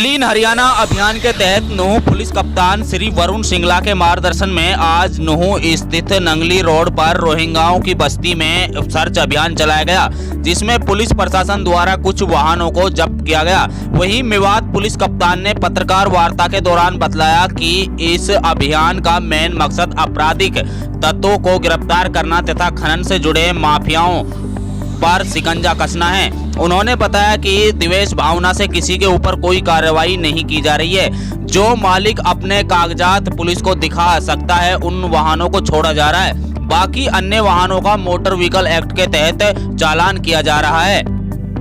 Clean Haryana अभियान के तहत नूह पुलिस कप्तान श्री वरुण सिंगला के मार्गदर्शन में आज नूह स्थित नंगली रोड पर रोहिंग्याओं की बस्ती में सर्च अभियान चलाया गया, जिसमें पुलिस प्रशासन द्वारा कुछ वाहनों को जब्त किया गया। वहीं मेवात पुलिस कप्तान ने पत्रकार वार्ता के दौरान बतलाया कि इस अभियान का मेन मकसद आपराधिक तत्वों को गिरफ्तार करना तथा खनन से जुड़े माफियाओं पर शिकंजा कसना है। उन्होंने बताया कि द्वेष भावना से किसी के ऊपर कोई कार्रवाई नहीं की जा रही है। जो मालिक अपने कागजात पुलिस को दिखा सकता है उन वाहनों को छोड़ा जा रहा है। बाकी अन्य वाहनों का मोटर व्हीकल एक्ट के तहत चालान किया जा रहा है।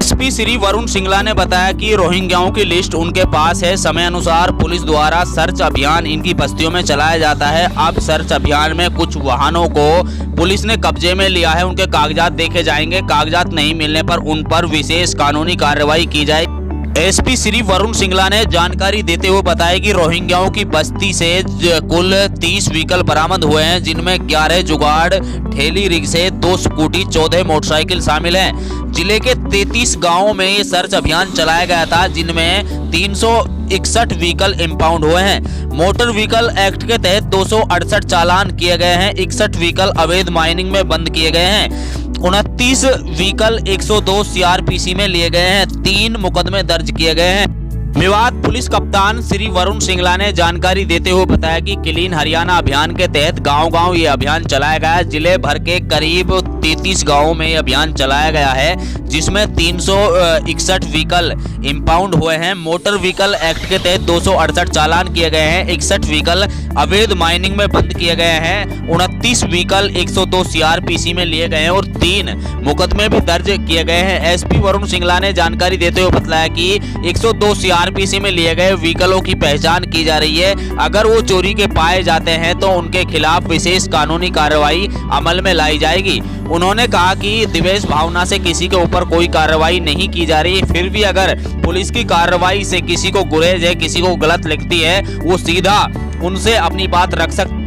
एसपी श्री वरुण सिंगला ने बताया कि रोहिंग्याओं की लिस्ट उनके पास है। समय अनुसार पुलिस द्वारा सर्च अभियान इनकी बस्तियों में चलाया जाता है। अब सर्च अभियान में कुछ वाहनों को पुलिस ने कब्जे में लिया है, उनके कागजात देखे जाएंगे। कागजात नहीं मिलने पर उन पर विशेष कानूनी कार्रवाई की जाएगी। एसपी श्री वरुण सिंगला ने जानकारी देते हुए बताया कि रोहिंग्याओं की बस्ती से कुल 30 व्हीकल बरामद हुए हैं, जिनमें 11 जुगाड़ ठेली रिक्शे, 2 स्कूटी, 14 मोटरसाइकिल शामिल हैं। जिले के 33 गांवों में ये सर्च अभियान चलाया गया था, जिनमें 361 व्हीकल इम्पाउंड हुए हैं। मोटर व्हीकल एक्ट के तहत 268 चालान किए गए हैं। 61 व्हीकल अवैध माइनिंग में बंद किए गए हैं। 29 व्हीकल 102 सीआरपीसी में लिए गए हैं। 3 मुकदमे दर्ज किए गए हैं। मेवात पुलिस कप्तान श्री वरुण सिंगला ने जानकारी देते हुए बताया कि क्लीन हरियाणा अभियान के तहत गांव-गांव ये अभियान चलाया गया है। जिले भर के करीब 33 गांवों में ये अभियान चलाया गया है, जिसमें 361 व्हीकल इम्पाउंड हुए हैं। मोटर व्हीकल एक्ट के तहत 268 चालान किए गए हैं। 61 व्हीकल अवैध माइनिंग में बंद किए गए हैं। 29 व्हीकल 102 सीआरपीसी में लिए गए हैं और 3 मुकदमे भी दर्ज किए गए हैं। एसपी वरुण सिंगला ने जानकारी देते हुए बताया कि 102 सीआरपीसी में लिए गए व्हीकलों की पहचान की जा रही है। अगर वो चोरी के पाए जाते हैं तो उनके खिलाफ विशेष कानूनी कार्रवाई अमल में लाई जाएगी। उन्होंने कहा कि द्वेष भावना से किसी के ऊपर कोई कार्रवाई नहीं की जा रही, फिर भी अगर पुलिस की कार्रवाई से किसी को गुरेज है, किसी को गलत लगती है, वो सीधा उनसे अपनी बात रख सकते।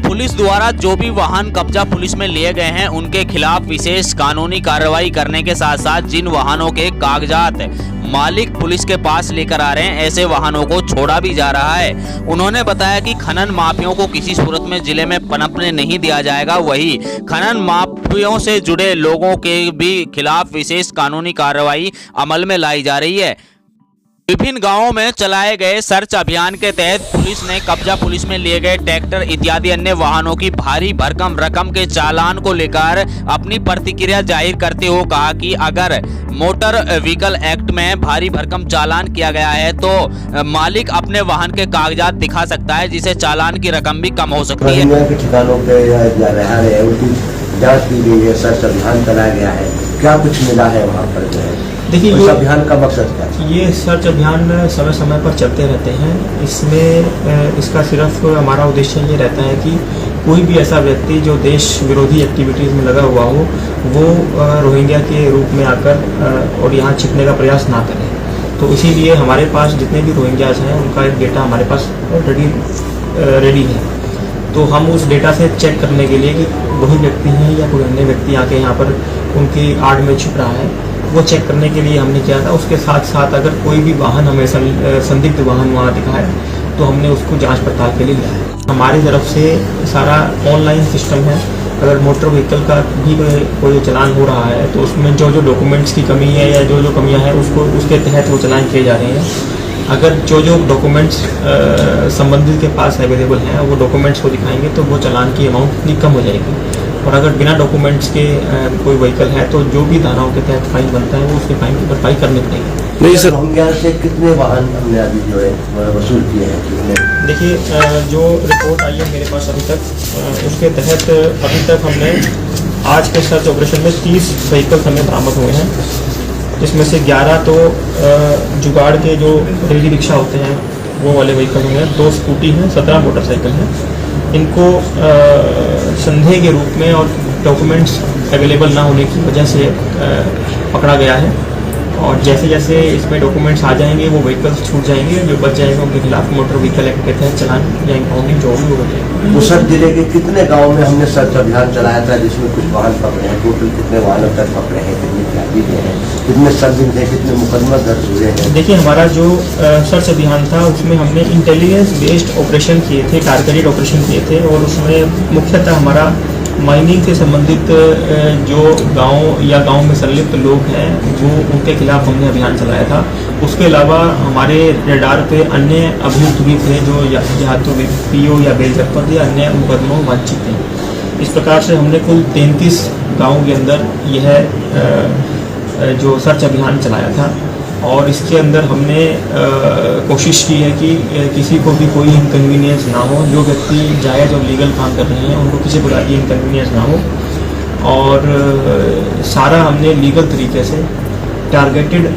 पुलिस द्वारा जो भी वाहन कब्जा पुलिस में लिए गए हैं उनके खिलाफ विशेष कानूनी कार्रवाई करने के साथ साथ जिन वाहनों के कागजात मालिक पुलिस के पास लेकर आ रहे हैं, ऐसे वाहनों को छोड़ा भी जा रहा है। उन्होंने बताया कि खनन माफियों को किसी सूरत में जिले में पनपने नहीं दिया जाएगा। वही खनन माफियों से जुड़े लोगों के भी खिलाफ विशेष कानूनी कार्रवाई अमल में लाई जा रही है। विभिन्न गांवों में चलाए गए सर्च अभियान के तहत पुलिस ने कब्जा पुलिस में लिए गए ट्रैक्टर इत्यादि अन्य वाहनों की भारी भरकम रकम के चालान को लेकर अपनी प्रतिक्रिया जाहिर करते हुए कहा कि अगर मोटर व्हीकल एक्ट में भारी भरकम चालान किया गया है तो मालिक अपने वाहन के कागजात दिखा सकता है, जिससे चालान की रकम भी कम हो सकती है। ठिकानों पे उनकी जांच की गई है, सर्च अभियान चलाया गया है, क्या कुछ मिला है वहाँ पर? देखिए, इस अभियान का मकसद क्या है? ये सर्च अभियान समय समय पर चलते रहते हैं। इसमें इसका सिर्फ हमारा उद्देश्य ये रहता है कि कोई भी ऐसा व्यक्ति जो देश विरोधी एक्टिविटीज़ में लगा हुआ हो वो रोहिंग्या के रूप में आकर और यहाँ छिपने का प्रयास ना करे। तो इसीलिए हमारे पास जितने भी रोहिंग्याज हैं उनका एक डेटा हमारे पास रेडी है। तो हम उस डेटा से चेक करने के लिए कि वही व्यक्ति हैं या कोई अन्य व्यक्ति आके यहाँ पर उनकी आड़ में छिप रहा है, वो चेक करने के लिए हमने किया था। उसके साथ साथ अगर कोई भी वाहन हमें संदिग्ध वाहन वहाँ दिखाए तो हमने उसको जांच पड़ताल के लिए लिया है। हमारी तरफ से सारा ऑनलाइन सिस्टम है। अगर मोटर व्हीकल का भी कोई चालान हो रहा है तो उसमें जो डॉक्यूमेंट्स की कमी है या जो कमियां हैं उसके तहत वो चालान किए जा रहे हैं। अगर जो डॉक्यूमेंट्स संबंधित के पास अवेलेबल हैं वो डॉक्यूमेंट्स को दिखाएंगे तो वो चालान की अमाउंट इतनी कम हो जाएगी। और अगर बिना डॉक्यूमेंट्स के कोई व्हीकल है तो जो भी धाराओं के तहत फाइन बनता है वो उसकी फाइन की भरपाई करनी पड़ेगी। नहीं सर, रोहिंग्या से कितने वाहन हमने अभी जो है वसूल किए हैं? देखिए, जो रिपोर्ट आई है मेरे पास अभी तक, उसके तहत अभी तक हमने आज के सर्च ऑपरेशन में 30 व्हीकल्स हमें बरामद हुए हैं, जिसमें से 11 तो जुगाड़ के जो रेली रिक्शा होते हैं वो वाले व्हीकल होंगे, 2 स्कूटी हैं, 17 मोटरसाइकिल हैं। इनको संदेह के रूप में और डॉक्यूमेंट्स अवेलेबल ना होने की वजह से पकड़ा गया है। और जैसे जैसे इसमें डॉक्यूमेंट्स आ जाएंगे वो व्हीकल्स छूट जाएंगे, जो बच जाएंगे उनके खिलाफ मोटर व्हीकल एक्ट के तहत चालान या इम्पाउंडिंग जो भी हो जाएगी। मुसहर जिले के कितने गाँव में हमने सर्च अभियान चलाया था जिसमें कुछ वाहन पकड़े हैं? टोटल कितने वाहन तक पकड़े हैं? कितने की गए हैं, कितने संदिग्ध हैं, कितने मुकदमा दर्ज हुए हैं? देखिए, हमारा जो सर्च अभियान था उसमें हमने इंटेलिजेंस बेस्ड ऑपरेशन किए थे, टारगेटेड ऑपरेशन किए थे, और उसमें मुख्यतः हमारा माइनिंग से संबंधित जो गांव या गांव में संलिप्त लोग हैं वो उनके खिलाफ हमने अभियान चलाया था। उसके अलावा हमारे रडार पे अन्य अभियुक्त भी थे जो या तो पीओ या बेल जनपद या अन्य मुकदमों में वांछित थे। इस प्रकार से हमने कुल 33 गाँव के अंदर यह जो सर्च अभियान चलाया था, और इसके अंदर हमने कोशिश की है कि किसी को भी कोई इनकन्वीनियंस ना हो। जो व्यक्ति जायज़ और लीगल काम कर रहे हैं उनको किसी प्रकार की इनकन्वीनियंस ना हो, और सारा हमने लीगल तरीके से टारगेटेड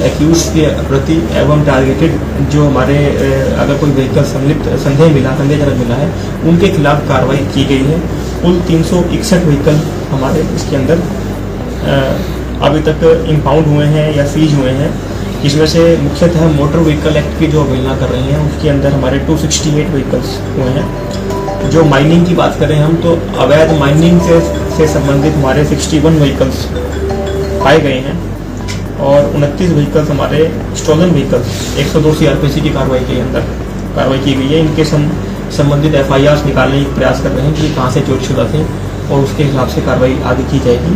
एक्यूज के प्रति एवं टारगेटेड जो हमारे अगर कोई व्हीकल संदेहजनक मिला है उनके खिलाफ कार्रवाई की गई है। कुल 361 व्हीकल हमारे इसके अंदर अभी तक इम्पाउंड हुए हैं या सीज हुए हैं, जिसमें से मुख्यतः मोटर व्हीकल एक्ट की जो अवहेलना कर रहे हैं उसके अंदर हमारे 268 व्हीकल्स हुए हैं। जो माइनिंग की बात करें हम, तो अवैध माइनिंग से संबंधित हमारे 61 व्हीकल्स पाए गए हैं, और 29 व्हीकल्स हमारे स्टोलन व्हीकल्स 102 CRPC की कार्रवाई की गई है। इनके संबंधित FIRs निकालने का प्रयास कर रहे हैं कि कहाँ से चोरीशुदा थे, और उसके हिसाब से कार्रवाई आगे की जाएगी,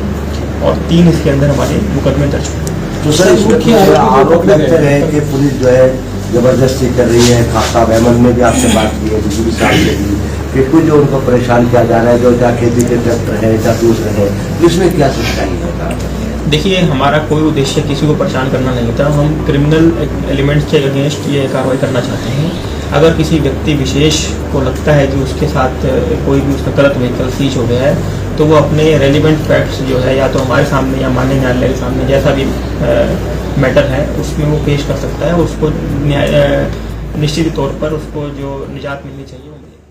और 3 इसके अंदर हमारे मुकदमे दर्ज हुए। तो सर, आरोप लगते रहे कि पुलिस जो है जबरदस्ती कर रही है। खास साहब अहमद ने भी आपसे बात की है, दूसरी साहब से भी, कि कुछ जो उनको परेशान किया जा रहा है, जो क्या खेती के ट्रैक्टर है या दूसरे हैं, तो इसमें क्या सच्चाई है? देखिए, हमारा कोई उद्देश्य किसी को परेशान करना नहीं था। हम क्रिमिनल एलिमेंट्स के अगेंस्ट ये कार्रवाई करना चाहते हैं। अगर किसी व्यक्ति विशेष को लगता है कि उसके साथ कोई भी उसका गलत व्हीकल सीज हो गया है, तो वो अपने रेलिवेंट फैक्ट्स जो है या तो हमारे सामने या माननीय न्यायालय के सामने जैसा भी मैटर है उसमें वो पेश कर सकता है। उसको निश्चित तौर पर उसको जो निजात मिलनी चाहिए वो मिलेगी।